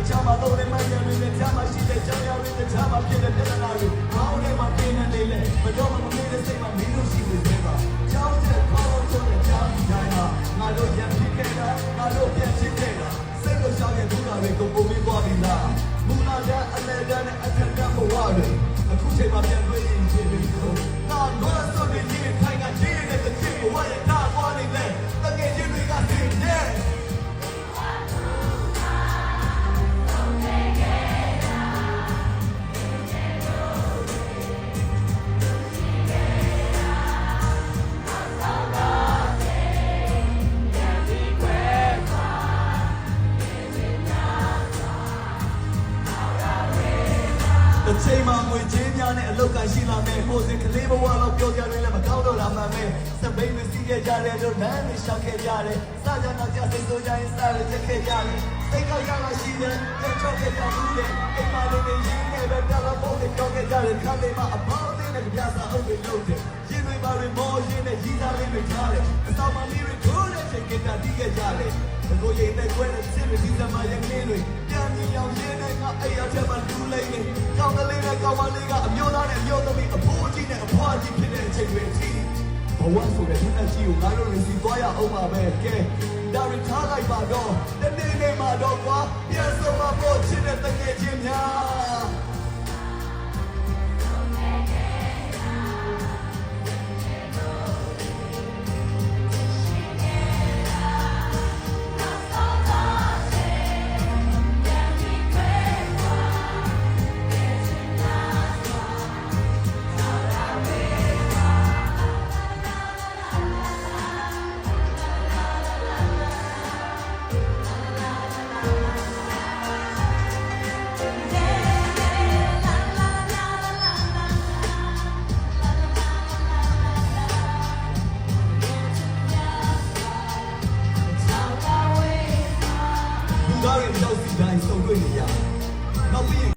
ချာမှာတော့လည်းမိုင်းတယ်နဲ့ချာမှာရှိတဲ့ကြောင်ရင်းနဲ့ချာမှာဖြစ်တဲ့ပြဿနာတွေဘောင်းထဲမှာပြင်းနေလေမတော့မမေးတဲ့စိတ်မှာမင်းတို့ရှိနေသေးပါကြောင်တဲ့ခေါင်းဆုံးတဲ့ကြောင်တိုင်းမှာငါတို့ရံဖြစ်ခဲ့တာငါတို့ပြန်ဖြစ်ခဲ့တာစိတ်ကိုရှောင်ရဘူးလားတွေကိုပုံပြီးသွားပြီလားမူလာတဲ့အလဲတဲ့နဲ့အထက်တဲ့ဘဝတွေအခုချိန်မှာပြန်တွေ့ရင်ဖြစ်ပြီလို့ငါတော့ဆိုတဲ့ဒီခိုင်ကဒီနဲ့တဲ့ဖြစ်ဘဝရဲ့နာပွားနေလေတကယ်ချင်းတွေကသိနေတချိန်မှာငွေချင်းများနဲ့အလောက်ကန်ရှိလာမယ်ကိုယ်စင်ကလေးဘဝတော့ပြောကြတယ်လည်းမကောင်းတော့တာမှန်ပဲစပိန်မစီးခဲ့ကြတယ်တို့လမ်းတွေရှောက်ခဲ့ကြတယ်စကြနောက်ကြစိတ်ဆိုးကြရင်စားရချက်ခဲ့ကြတယ်စိတ်ကောက်ရလာရှိတယ်ကြချောက်ခဲ့ကြဘူးလေအိမ်မှာနေနေရင်းနေပဲပြလာဖို့တွေကြောက်ခဲ့ကြတယ်ခါလေးမှာအပေါင်းအသင်းနဲ့ကြပြစာအုပ်တွေလုပ်တယ်ရင်တွေပါတွေမောရင်းနဲ့ကြီးစားလေးတွေထားတယ်အဆောင်မလေးတွေထိုးတဲ့ချိန်ကတည်းကတီးခဲ့ကြတယ်ကိုရင်နဲ့ခွဲတဲ့စစ်တွေဒီစမှာရဲ့ကင်းတွေပြန်မြင်အောင်ရင်းနဲ့ငါအိမ်အထက်မှာလူလိမ့်နေကောင်းကလေးနဲ့ကောင်းမလေးကအမျိုးသားနဲ့အမျိုးသမီးအဖိုးကြီးနဲ့အဖွားကြီးဖြစ်တဲ့အချိန်တွေအထိဘဝဆိုတဲ့ဒီအကြီးကိုငါတို့ရစီသွားရအောင်ပါပဲကဲဒါရီထားလိုက်ပါတော့တနေ့နေ့မှာတော့ကွာပြန်ဆုံးမဖို့ချစ်တဲ့တကယ်ချင်းများ